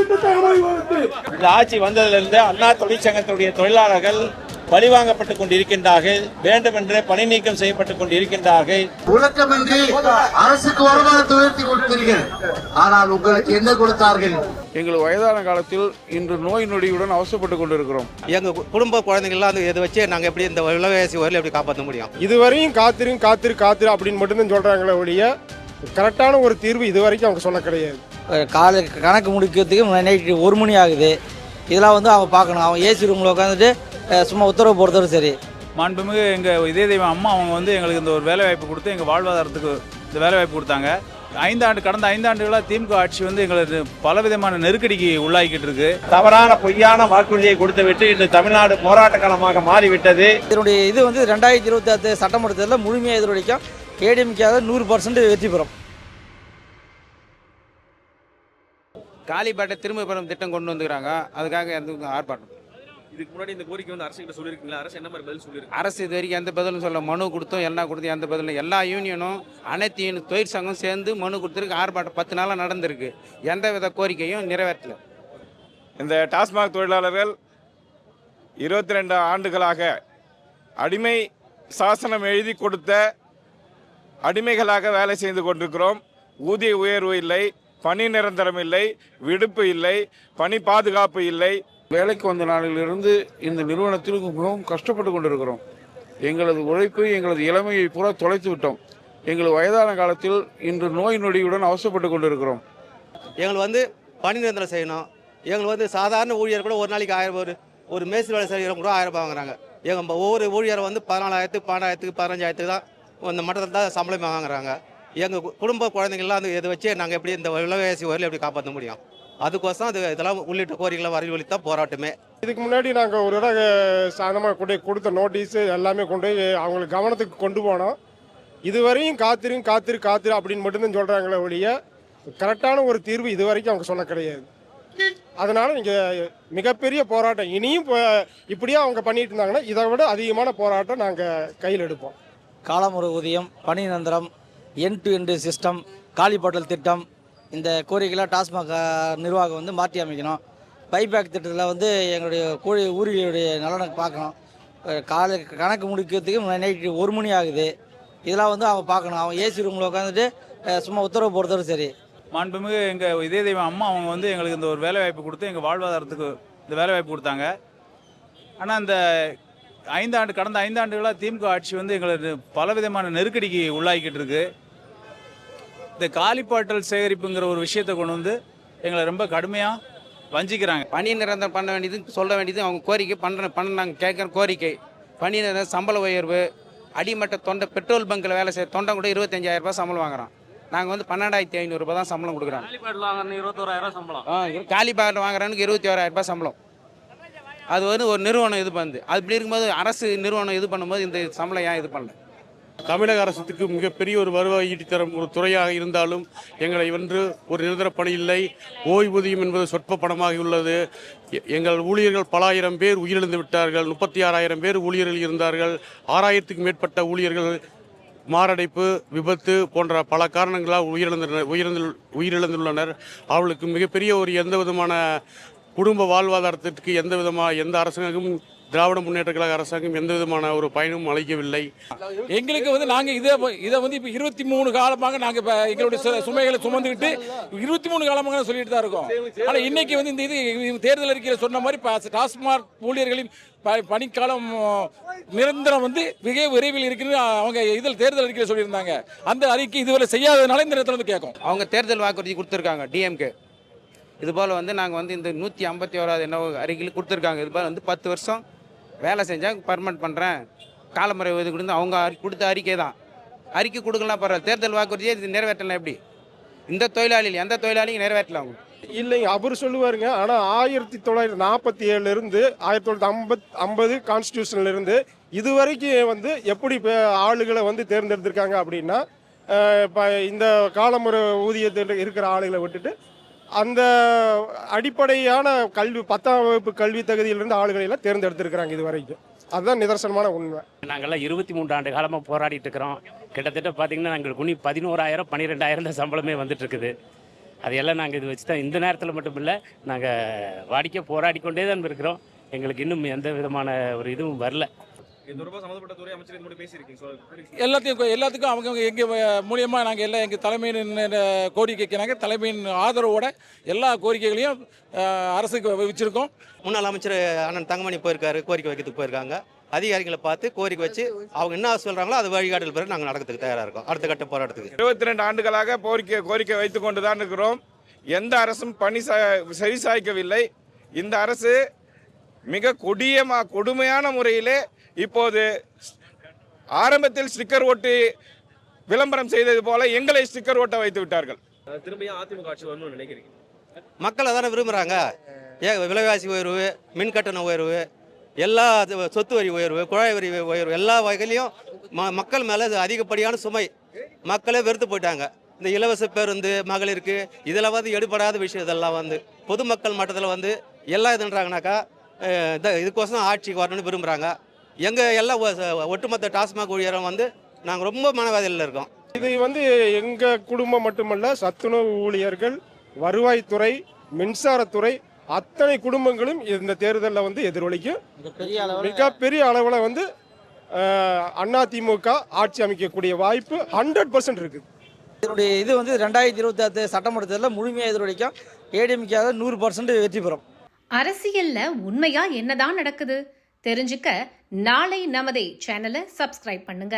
திட்டத்தை அமல்படுத்து. இந்த ஆட்சி வந்ததிலிருந்து அண்ணா தொழிற்சங்கத்துடைய தொழிலாளர்கள் பழிவாங்கப்பட்டுக் கொண்டிருக்கின்றார்கள். வேண்டுமென்றே பணி நீக்கம் செய்யப்பட்டுக் கொண்டிருக்கின்றார்கள். உலகமின்றி அரசுக்கு வருமானத்தை உயர்த்தி கொடுத்தீர்கள், ஆனால் உங்களுக்கு என்ன கொடுத்தார்கள்? எங்கள் வயதான காலத்தில் இன்று நோய் நொடியுடன் அவசரப்பட்டுக் கொண்டிருக்கிறோம். எங்க குடும்ப குழந்தைங்கள்லாம் இதை வச்சு நாங்கள் எப்படி இந்த விலைவாசி வரல எப்படி காப்பாற்ற முடியும்? இதுவரையும் காத்திரு அப்படின்னு மட்டும்தான் சொல்றாங்களே ஒழிய கரெக்டான ஒரு தீர்வு இதுவரைக்கும் அவங்க சொல்ல கிடையாது. காலை கணக்கு முடிக்கிறதுக்கு நைட்டு 1 மணி ஆகுது. இதெல்லாம் வந்து அவங்க பார்க்கணும். அவங்க ஏசி ரூமில் உட்காந்துட்டு சும்மா உத்தரவு போடுறதோடு சரி. மாண்புமிகு எங்கள் இதே தெய்வம் அம்மா அவங்க வந்து எங்களுக்கு இந்த ஒரு வேலைவாய்ப்பு கொடுத்து எங்கள் வாழ்வாதாரத்துக்கு இந்த வேலைவாய்ப்பு கொடுத்தாங்க. கடந்த 5 ஆண்டுகளாக திமுக ஆட்சி வந்து எங்களுக்கு பலவிதமான நெருக்கடிக்கு உள்ளாக்கிட்டு இருக்கு. தவறான பொய்யான வாக்குறுதியை கொடுத்துவிட்டு இன்று தமிழ்நாடு போராட்ட களமாக மாறிவிட்டது. இதனுடைய இது வந்து 2026 சட்டமன்ற தேர்தலில் முழுமையாக எதிரொலிக்கும். ஏடிஎம்கே 100% வெற்றி பெறும். காலிப்பாட்டை திரும்ப பெறும் திட்டம் கொண்டு வந்துக்கிறாங்க. அதுக்காக எந்த ஆர்ப்பாட்டம். இதுக்கு முன்னாடி இந்த கோரிக்கை வந்து அரசு கிட்ட சொல்லியிருக்கீங்களா? அரசு என்ன மாதிரி பதில் சொல்லியிருக்கு? அரசு இது வரைக்கும் எந்த பதிலும் சொல்ல. மனு கொடுத்தோம், எல்லாம் கொடுத்தோம், எந்த பதிலும். எல்லா யூனியனும் அனைத்து தொழிற்சங்கம் சேர்ந்து மனு கொடுத்துருக்கு. ஆர்ப்பாட்டம் 10 நாளாக நடந்திருக்கு. எந்த வித கோரிக்கையும் நிறைவேற்றல. இந்த டாஸ்மாக் தொழிலாளர்கள் 22 ஆண்டுகளாக அடிமை சாசனம் எழுதி கொடுத்த அடிமைகளாக வேலை செய்து கொண்டிருக்கிறோம். ஊதிய உயர்வு இல்லை, பணி நிரந்தரம் இல்லை, விடுப்பு இல்லை, பணி பாதுகாப்பு இல்லை. வேலைக்கு வந்த நாளிலிருந்து இந்த நிறுவனத்தில் மிகவும் கஷ்டப்பட்டு கொண்டிருக்கிறோம். எங்களது உழைப்பு, எங்களது இளமையை பூரா தொலைத்து விட்டோம். எங்களது வயதான காலத்தில் இன்று நோய் நொடியுடன் அவசரப்பட்டு கொண்டிருக்கிறோம். எங்களுக்கு வந்து பணி நிரந்தரம் செய்யணும். எங்களுக்கு வந்து சாதாரண ஊழியர் கூட ஒரு நாளைக்கு 1000, ஒரு மேஸ்திரி வேலை செய்கிறவங்க கூட 1000 ரூபாய் வாங்குறாங்க. எங்கள் ஒவ்வொரு ஊழியர் வந்து 14,000, 12,000, 15,000 தான் இந்த மட்டத்தில் தான் சம்பளம் வாங்குறாங்க. எங்கள் குடும்ப குழந்தைங்கள்லாம் இதை வச்சு நாங்கள் எப்படி இந்த விலைவாசி வரல எப்படி காப்பாற்ற முடியும்? அதுக்கோசம் இதெல்லாம் உள்ளிட்ட கோரிக்கைகளை வலியுறுத்தி தான் போராட்டமே. இதுக்கு முன்னாடி நாங்கள் ஒரு இடம் சாதனமாக கொடுத்த நோட்டீஸு எல்லாமே கொண்டு போய் அவங்களுக்கு கவனத்துக்கு கொண்டு போனோம். இதுவரையும் காத்திரு அப்படின்னு மட்டும்தான் சொல்கிறாங்களே ஒழிய கரெக்டான ஒரு தீர்வு இதுவரைக்கும் அவங்க சொல்ல கிடையாது. அதனால் இங்கே மிகப்பெரிய போராட்டம் இனியும் இப்படியே அவங்க பண்ணிட்டு இருந்தாங்கன்னா இதை விட அதிகமான போராட்டம் நாங்கள் கையில் எடுப்போம். காலமுறை ஊதியம், பணி நிரந்தரம், எண்ட்-டு-எண்ட் சிஸ்டம், காலிப்பாட்டல் திட்டம், இந்த கோரிக்கைலாம் டாஸ்மாக் நிர்வாகம் வந்து மாற்றி அமைக்கணும். பைபேக் திட்டத்தில் வந்து எங்களுடைய ஊழியருடைய நலனை பார்க்கணும். காலை கணக்கு முடிக்கிறதுக்கு நைட்டு 1 மணி ஆகுது. இதெல்லாம் வந்து அவங்க பார்க்கணும். அவங்க ஏசி ரூமில் உட்காந்துட்டு சும்மா உத்தரவு போடுறதோடு சரி. மாண்புமிகு எங்கள் இதே தெய்வம் அம்மா அவங்க வந்து எங்களுக்கு இந்த ஒரு வேலைவாய்ப்பு கொடுத்து எங்கள் வாழ்வாதாரத்துக்கு இந்த வேலைவாய்ப்பு கொடுத்தாங்க. ஆனால் கடந்த 5 ஆண்டுகளாக திமுக ஆட்சி வந்து எங்களுக்கு பலவிதமான நெருக்கடிக்கு உள்ளாக்கிட்டு இருக்கு. இந்த காலிப்பாட்டல் சேகரிப்புங்கிற ஒரு விஷயத்தை கொண்டு வந்து எங்களை ரொம்ப கடுமையாக வஞ்சிக்கிறாங்க. பணி நிரந்தரம் பண்ண வேண்டியது சொல்ல வேண்டியது அவங்க கோரிக்கை நாங்கள் கேட்குற கோரிக்கை. பணி நிரந்தரம், சம்பள உயர்வு, அடிமட்ட பெட்ரோல் பங்கில் வேலை செய்கிற தொண்டை கூட 25,000 ரூபாய் சம்பளம் வாங்குறோம். நாங்கள் வந்து 12,500 ரூபாய் தான் சம்பளம் கொடுக்குறோம். காலிப்பாட்டில் வாங்குறது 21,000 சம்பளம். காலிப்பாட்டில் வாங்குறவனுக்கு 21,000 ரூபாய் சம்பளம். அது வந்து ஒரு நிறுவனம் இது பண்ணுது. அது இப்படி இருக்கும்போது அரசு நிறுவனம் இது பண்ணும்போது இந்த சம்பளம் ஏன் இது பண்ணல? தமிழக அரசுக்கு மிகப்பெரிய ஒரு வருவாய் ஈட்டி தரும் ஒரு துறையாக இருந்தாலும் எங்களை வென்று ஒரு நிரந்தர பணி இல்லை. ஓய்வூதியம் என்பது சொற்ப பணமாக உள்ளது. எங்கள் ஊழியர்கள் பல ஆயிரம் பேர் உயிரிழந்து விட்டார்கள். 36,000 பேர் ஊழியர்கள் இருந்தார்கள். 6,000க்கும் மேற்பட்ட ஊழியர்கள் மாரடைப்பு, விபத்து போன்ற பல காரணங்களால் உயிரிழந்துள்ளனர். அவர்களுக்கு மிகப்பெரிய ஒரு எந்த விதமான குடும்ப வாழ்வாதாரத்திற்கு எந்த அரசாங்கமும், திராவிட முன்னேற்ற கழக அரசாங்கம் எந்த விதமான ஒரு பயனும் அளிக்கவில்லை. எங்களுக்கு வந்து நாங்கள் இதை வந்து இப்போ 23 காலமாக நாங்கள் இப்போ எங்களுடைய சுமைகளை சுமந்துக்கிட்டு 23 காலமாக சொல்லிட்டு தான் இருக்கோம். ஆனால் இன்னைக்கு வந்து இந்த இது தேர்தல் அறிக்கையில் சொன்ன மாதிரி டாஸ்மாக் ஊழியர்களின் பணிக்காலம் நிரந்தரம் வந்து மிக விரைவில் இருக்குன்னு அவங்க இதில் தேர்தல் அறிக்கையில் சொல்லியிருந்தாங்க. அந்த அறிக்கை இதுவரை செய்யாததுனால இந்த நேரத்தில் வந்து கேட்கும். அவங்க தேர்தல் வாக்குறுதி கொடுத்துருக்காங்க டிஎம்கே. இதுபோல் வந்து நாங்கள் வந்து இந்த 151வது என்ன அறிக்கையில் கொடுத்துருக்காங்க. இதுபோல் வந்து 10 வருஷம் வேலை செஞ்சால் பர்மனெண்ட் பண்ணுறேன், காலமுறை இது கொடுத்து அவங்க கொடுத்த அறிக்கை தான். அறிக்கை கொடுக்கலாம் பரவாயில்ல. தேர்தல் வாக்குறுதியே இது நிறைவேற்றலாம். எப்படி இந்த தொழிலாளிகள் எந்த தொழிலாளியும் நிறைவேற்றலாம் அவங்க இல்லைங்க. அவர் சொல்லுவாருங்க. ஆனால் 1947 1950 கான்ஸ்டியூஷன்லேருந்து இதுவரைக்கும் வந்து எப்படி ஆளுகளை வந்து தேர்ந்தெடுத்திருக்காங்க அப்படின்னா, இப்போ இந்த காலமுறை ஊதியத்தில் இருக்கிற ஆளுகளை விட்டுட்டு அந்த அடிப்படையான கல்வி 10ஆம் வகுப்பு கல்வி தகுதியிலிருந்து ஆளுகளை எல்லாம் தேர்ந்தெடுத்திருக்கிறாங்க இது வரைக்கும். அதுதான் நிதர்சனமான உண்மை. நாங்கள்லாம் 23 ஆண்டு காலமாக போராடிட்டு இருக்கிறோம். கிட்டத்தட்ட பார்த்தீங்கன்னா எங்களுக்கு 11,000 12,000 சம்பளமே வந்துட்டு இருக்குது. அதையெல்லாம் நாங்கள் இது வச்சு தான் இந்த நேரத்தில் மட்டும் இல்லை, நாங்கள் வாடிக்கை போராடி கொண்டே தான் இருக்கிறோம். எங்களுக்கு இன்னும் எந்த விதமான ஒரு இதுவும் வரல. இது தொடர்பாக சம்மந்தப்பட்ட துறை அமைச்சர் இது பேசியிருக்கீங்க. எல்லாத்துக்கும் அவங்க எங்கள் மூலியமாக நாங்கள் எல்லாம் எங்கள் தலைமையின் கோரிக்கைக்கு தலைமையின் ஆதரவோட எல்லா கோரிக்கைகளையும் அரசுக்கு வச்சுருக்கோம். முன்னாள் அமைச்சர் அண்ணன் தங்கமணி போயிருக்காரு, கோரிக்கை வைக்கிறதுக்கு போயிருக்காங்க. அதிகாரிகளை பார்த்து கோரிக்கை வச்சு அவங்க என்ன சொல்கிறாங்களோ அது வழிகாட்டல் பிறகு நாங்கள் நடக்கிறதுக்கு தயாராக இருக்கோம். அடுத்த கட்ட போராட்டத்துக்கு 22 ஆண்டுகளாக கோரிக்கை வைத்து கொண்டு தான் இருக்கிறோம். எந்த அரசும் பணி சரி சாய்க்கவில்லை. இந்த அரசு மிக கொடுமையான முறையிலே இப்போது ஆரம்பத்தில் ஸ்டிக்கர் ஒட்டி விளம்பரம் செய்தது போல எங்களை ஸ்டிக்கர் ஓட்ட வைத்து விட்டார்கள். திரும்பியும் அதிமுக ஆட்சி வரணும்னு நினைக்கிறீங்க? மக்கள் அதானே விரும்புகிறாங்க. விலைவாசி உயர்வு, மின் கட்டண உயர்வு, எல்லா சொத்து வரி உயர்வு, குழாய் வரி உயர்வு, எல்லா வகையிலையும் மக்கள் மேலே அதிகப்படியான சுமை. மக்களே வெறுத்து போயிட்டாங்க. இந்த இலவச பேருந்து மகளிருக்கு இதில் எடுபடாத விஷயம். இதெல்லாம் பொதுமக்கள் மட்டத்தில் எல்லாம் இதுன்றாங்கனாக்கா இதுக்கோசம் ஆட்சிக்கு வரணும்னு விரும்புகிறாங்க. எங்கள் எல்லாம் ஒட்டுமொத்த டாஸ்மாக் ஊழியரும் நாங்கள் ரொம்ப மனவேதனையில் இருக்கோம். இது எங்கள் குடும்பம் மட்டுமல்ல, சத்துணவு ஊழியர்கள், வருவாய்த்துறை, மின்சாரத்துறை, அத்தனை குடும்பங்களும் இந்த தேர்தலில் எதிரொலிக்கும். மிகப்பெரிய அளவில் அதிமுக ஆட்சி அமைக்கக்கூடிய வாய்ப்பு 100% இருக்குது. இதனுடைய இது 2026 சட்டமன்ற தேர்தலில் முழுமையாக எதிரொலிக்கும். ஏடிஎம்கே 100% வெற்றி பெறும். அரசியல்ல உண்மையா என்னதான் நடக்குது தெரிஞ்சுக்க நாளை நமதே சேனலை சப்ஸ்கிரைப் பண்ணுங்க.